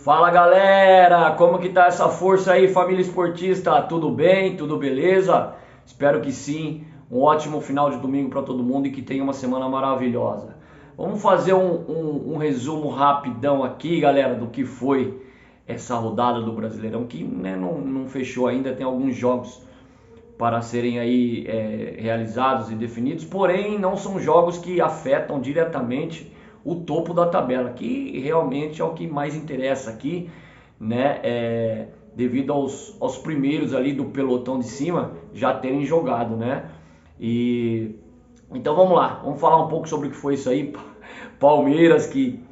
Fala galera, como que tá essa força aí, família esportista? Tudo bem? Tudo beleza? Espero que sim. Um ótimo final de domingo para todo mundo e que tenha uma semana maravilhosa. Vamos fazer um resumo rapidão aqui, galera, do que foi essa rodada do Brasileirão, que né, não fechou ainda, tem alguns jogos para serem aí realizados e definidos, porém não são jogos que afetam diretamente o topo da tabela, que realmente é o que mais interessa aqui, né? Devido aos primeiros ali do pelotão de cima já terem jogado, né? E então vamos lá, vamos falar um pouco sobre o que foi isso aí. Palmeiras que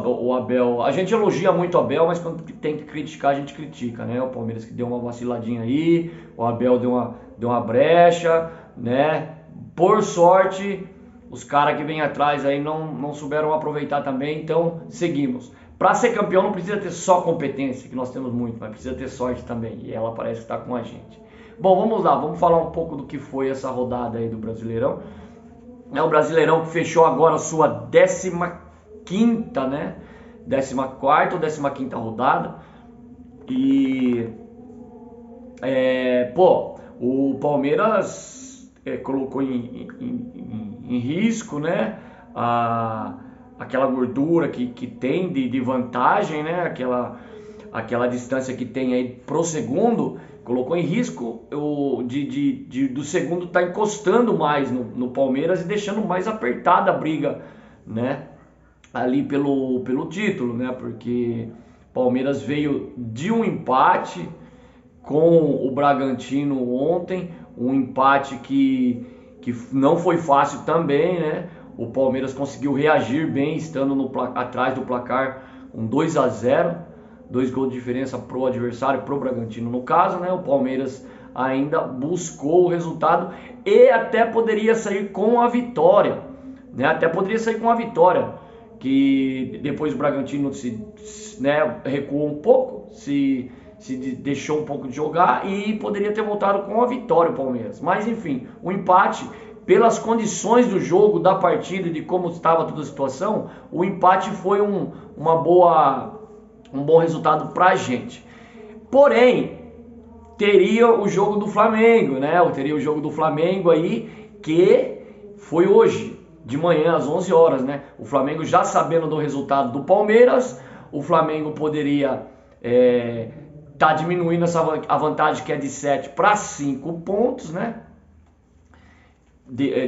o Abel, a gente elogia muito o Abel, mas quando tem que criticar, a gente critica, né? O Palmeiras que deu uma vaciladinha aí, o Abel deu uma brecha, né? Por sorte, os caras que vêm atrás aí não souberam aproveitar também, então seguimos. Para ser campeão não precisa ter só competência, que nós temos muito, mas precisa ter sorte também, e ela parece que está com a gente. Bom, vamos lá, vamos falar um pouco do que foi essa rodada aí do Brasileirão. É o Brasileirão que fechou agora a sua 15ª, né? 14ª ou 15ª rodada. E o Palmeiras colocou em risco, né? Aquela gordura que tem de vantagem, né? Aquela distância que tem aí pro segundo, colocou em risco do segundo estar encostando mais no Palmeiras e deixando mais apertada a briga, né? Ali pelo título, né? Porque Palmeiras veio de um empate com o Bragantino ontem, um empate que não foi fácil também, né? O Palmeiras conseguiu reagir bem, estando atrás do placar, um 2-0, 2 gols de diferença pro adversário, pro Bragantino no caso, né? O Palmeiras ainda buscou o resultado e até poderia sair com a vitória, né? Até poderia sair com a vitória, que depois o Bragantino recuou um pouco, se deixou um pouco de jogar e poderia ter voltado com a vitória o Palmeiras. Mas enfim, o empate, pelas condições do jogo, da partida e de como estava toda a situação, o empate foi um bom resultado pra gente. Porém, teria o jogo do Flamengo, né? Teria o jogo do Flamengo aí, que foi hoje, de manhã, às 11 horas, né? O Flamengo já sabendo do resultado do Palmeiras, o Flamengo poderia tá diminuindo a vantagem que é de 7 para 5 pontos, né?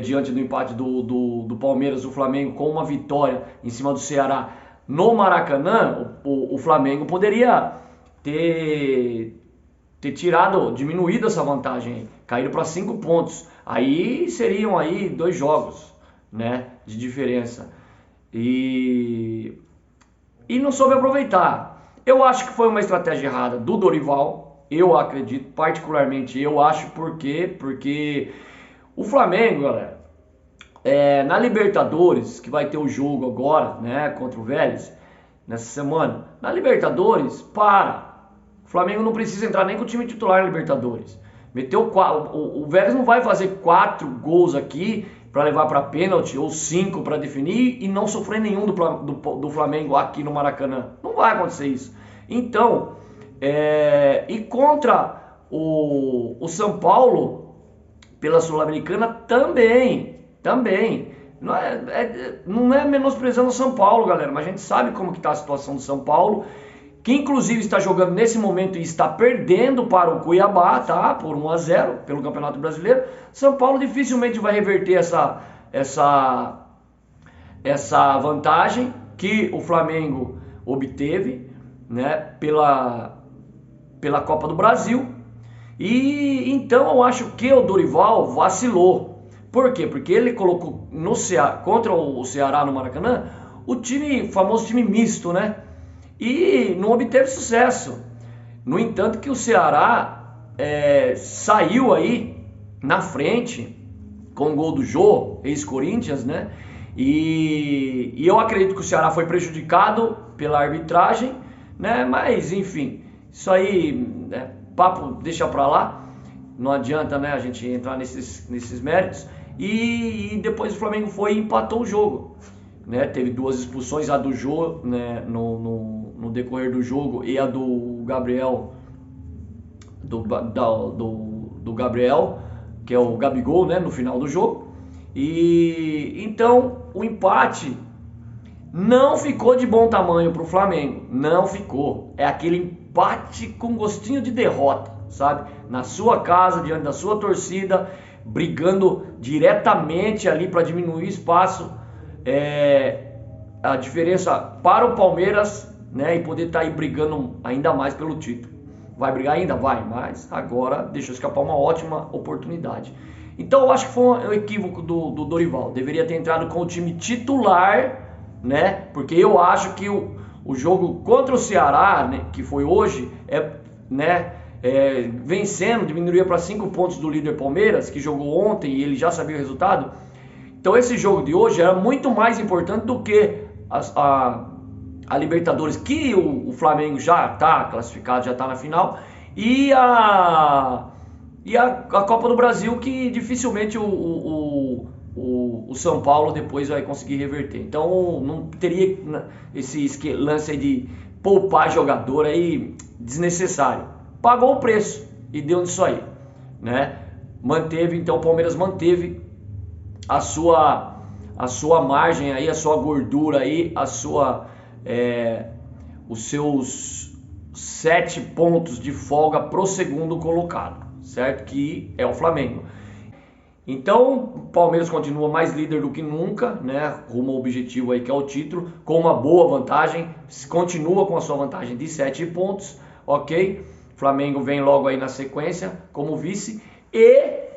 Diante do empate do Palmeiras, o Flamengo com uma vitória em cima do Ceará no Maracanã, o Flamengo poderia ter diminuído essa vantagem, caído para 5 pontos. Aí seriam aí 2 jogos, né, de diferença. E não soube aproveitar. Eu acho que foi uma estratégia errada do Dorival. Eu acredito, particularmente eu acho, porque o Flamengo, galera, na Libertadores, que vai ter o jogo agora, né, contra o Vélez, nessa semana, na Libertadores, o Flamengo não precisa entrar nem com o time titular na Libertadores. O Vélez não vai fazer 4 gols aqui para levar para pênalti ou 5 para definir e não sofrer nenhum do Flamengo aqui no Maracanã. Não vai acontecer isso. Então, e contra o São Paulo, pela Sul-Americana, também. Não é menosprezando o São Paulo, galera, mas a gente sabe como que está a situação do São Paulo, que inclusive está jogando nesse momento e está perdendo para o Cuiabá, tá? Por 1-0 pelo Campeonato Brasileiro. São Paulo dificilmente vai reverter essa vantagem que o Flamengo obteve, né? Pela Copa do Brasil. E então eu acho que o Dorival vacilou. Por quê? Porque ele colocou contra o Ceará no Maracanã o famoso time misto, né? E não obteve sucesso. No entanto, que o Ceará saiu aí na frente com o gol do Jô, ex-Corinthians, né? E eu acredito que o Ceará foi prejudicado pela arbitragem, né? Mas enfim, isso aí, papo deixa pra lá. Não adianta, né, a gente entrar nesses méritos. E depois o Flamengo foi e empatou o jogo, né? Teve 2 expulsões, a do Jô, né, no decorrer do jogo, e a do Gabriel, do Gabriel, que é o Gabigol, né, no final do jogo. E então o empate não ficou de bom tamanho para o Flamengo, não ficou. É aquele empate com gostinho de derrota, sabe? Na sua casa, diante da sua torcida, brigando diretamente ali para diminuir espaço, a diferença para o Palmeiras, né? E poder estar aí brigando ainda mais pelo título. Vai brigar ainda? Vai, mas agora deixou escapar uma ótima oportunidade. Então eu acho que foi um equívoco do Dorival. Deveria ter entrado com o time titular, né? Porque eu acho que o jogo contra o Ceará, né, que foi hoje, vencendo, diminuiria para 5 pontos do líder Palmeiras, que jogou ontem e ele já sabia o resultado. Então esse jogo de hoje era muito mais importante do que a Libertadores, que o Flamengo já está classificado, já está na final, e a Copa do Brasil, que dificilmente o São Paulo depois vai conseguir reverter. Então não teria esse lance aí de poupar jogador aí desnecessário. Pagou o preço e deu nisso aí, né? Então o Palmeiras manteve a sua margem aí, a sua gordura aí, os seus 7 pontos de folga pro segundo colocado, certo? Que é o Flamengo. Então o Palmeiras continua mais líder do que nunca, né? Rumo ao objetivo aí que é o título, com uma boa vantagem, continua com a sua vantagem de 7 pontos, ok? Flamengo vem logo aí na sequência como vice, e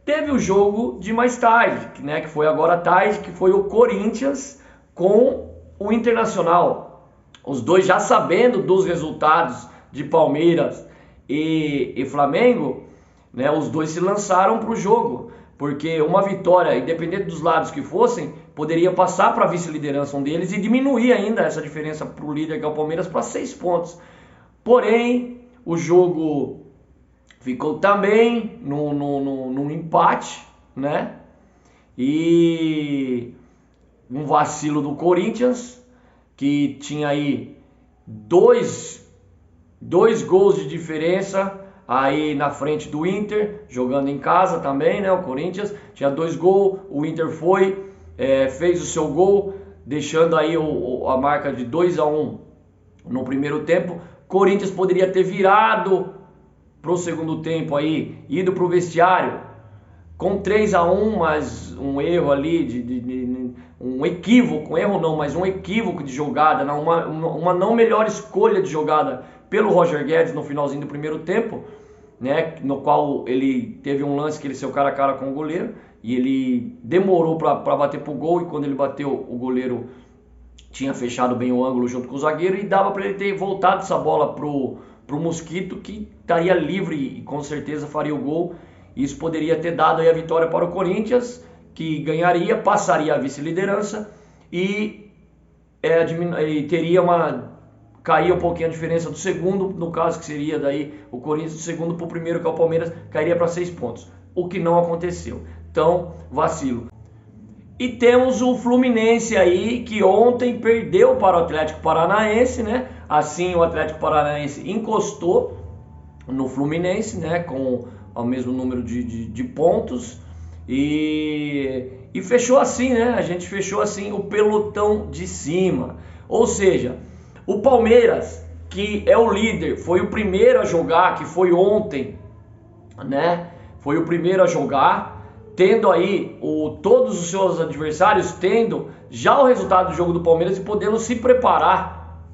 teve o jogo de mais tarde, né? Que foi agora à tarde, que foi o Corinthians com o Internacional. Os dois já sabendo dos resultados de Palmeiras e Flamengo, né? Os dois se lançaram para o jogo, porque uma vitória, independente dos lados que fossem, poderia passar para a vice-liderança um deles e diminuir ainda essa diferença para o líder, que é o Palmeiras, para 6 pontos. Porém, o jogo ficou também num empate, né? E um vacilo do Corinthians, que tinha aí dois gols de diferença aí na frente do Inter, jogando em casa também, né? O Corinthians tinha 2 gols, o Inter fez o seu gol, deixando aí a marca de 2-1 no primeiro tempo. Corinthians poderia ter virado pro segundo tempo aí, ido pro vestiário com 3-1, mas um erro ali, um equívoco, mas um equívoco de jogada, uma não melhor escolha de jogada pelo Roger Guedes no finalzinho do primeiro tempo, né, no qual ele teve um lance que ele saiu cara a cara com o goleiro, e ele demorou para bater pro gol, e quando ele bateu, o goleiro tinha fechado bem o ângulo junto com o zagueiro, e dava para ele ter voltado essa bola pro Mosquito, que estaria livre e com certeza faria o gol. Isso poderia ter dado aí a vitória para o Corinthians, que ganharia, passaria a vice-liderança e caía um pouquinho a diferença do segundo, no caso que seria daí o Corinthians, do segundo para o primeiro, que é o Palmeiras, cairia para 6 pontos, o que não aconteceu. Então, vacilo. E temos o Fluminense aí, que ontem perdeu para o Atlético Paranaense, né? Assim, o Atlético Paranaense encostou no Fluminense, né? Com o mesmo número de pontos. E fechou assim, né? A gente fechou assim o pelotão de cima. Ou seja, o Palmeiras, que é o líder, foi o primeiro a jogar, que foi ontem, né? Foi o primeiro a jogar, tendo aí todos os seus adversários tendo já o resultado do jogo do Palmeiras e podendo se preparar,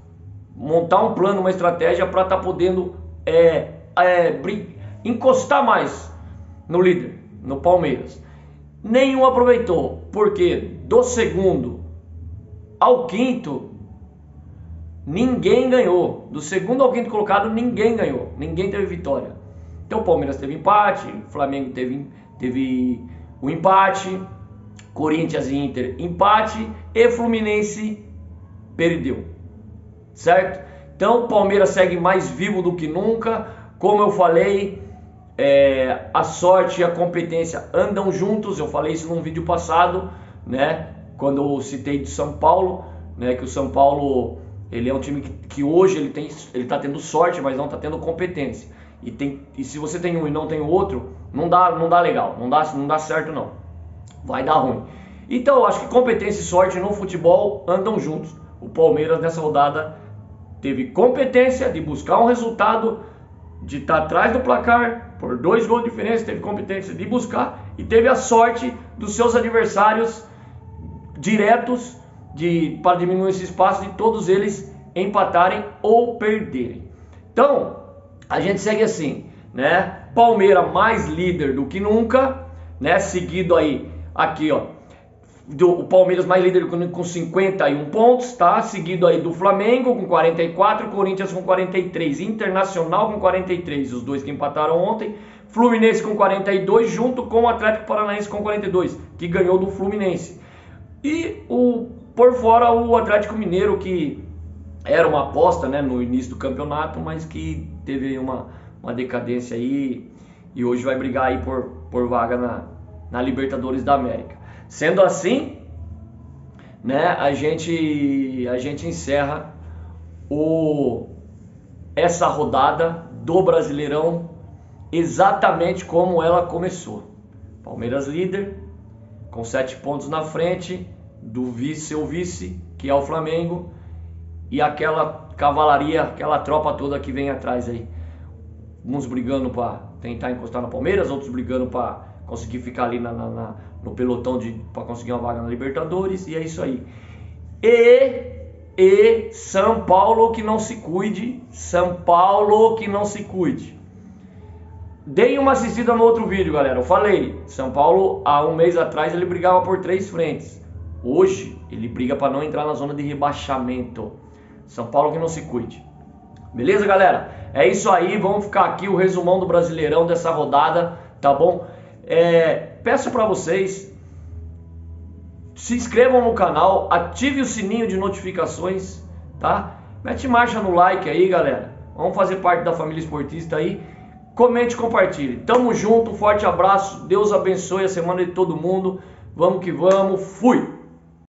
montar um plano, uma estratégia para estar podendo encostar mais no líder, no Palmeiras. Nenhum aproveitou, porque do segundo ao quinto ninguém ganhou. Do segundo ao quinto colocado ninguém ganhou, ninguém teve vitória. Então o Palmeiras teve empate, o Flamengo teve o empate, Corinthians e Inter empate, e Fluminense perdeu, certo? Então o Palmeiras segue mais vivo do que nunca. Como eu falei, a sorte e a competência andam juntos. Eu falei isso num vídeo passado, né? Quando eu citei de São Paulo, né? Que o São Paulo Ele é um time que hoje ele tá tendo sorte, mas não está tendo competência. E se você tem um e não tem o outro, não dá legal, não dá certo não. Vai dar ruim. Então eu acho que competência e sorte no futebol andam juntos. O Palmeiras nessa rodada teve competência de buscar um resultado, de estar atrás do placar por 2 gols de diferença, teve competência de buscar e teve a sorte dos seus adversários diretos para diminuir esse espaço de todos eles empatarem ou perderem. Então, a gente segue assim, né? Palmeiras mais líder do que nunca, né? Seguido aí, aqui ó, o Palmeiras mais líder com 51 pontos, tá? Seguido aí do Flamengo com 44, Corinthians com 43, Internacional com 43, os dois que empataram ontem, Fluminense com 42, junto com o Atlético Paranaense com 42, que ganhou do Fluminense. E por fora o Atlético Mineiro, que era uma aposta, né, no início do campeonato, mas que teve uma decadência aí e hoje vai brigar aí por vaga na Libertadores da América. Sendo assim, né, a gente encerra essa rodada do Brasileirão exatamente como ela começou. Palmeiras líder, com 7 pontos na frente do seu vice, que é o Flamengo, e aquela cavalaria, aquela tropa toda que vem atrás aí. Uns brigando para tentar encostar na Palmeiras, outros brigando para conseguir ficar ali no pelotão para conseguir uma vaga na Libertadores, e é isso aí. E São Paulo que não se cuide, São Paulo que não se cuide. Deem uma assistida no outro vídeo, galera. Eu falei, São Paulo há um mês atrás ele brigava por 3 frentes. Hoje ele briga para não entrar na zona de rebaixamento. São Paulo que não se cuide. Beleza, galera? É isso aí, vamos ficar aqui o resumão do Brasileirão dessa rodada, tá bom? Peço para vocês, se inscrevam no canal, ative o sininho de notificações, tá? Mete marcha no like aí, galera. Vamos fazer parte da família esportista aí. Comente e compartilhe. Tamo junto, forte abraço, Deus abençoe a semana de todo mundo. Vamos que vamos, fui!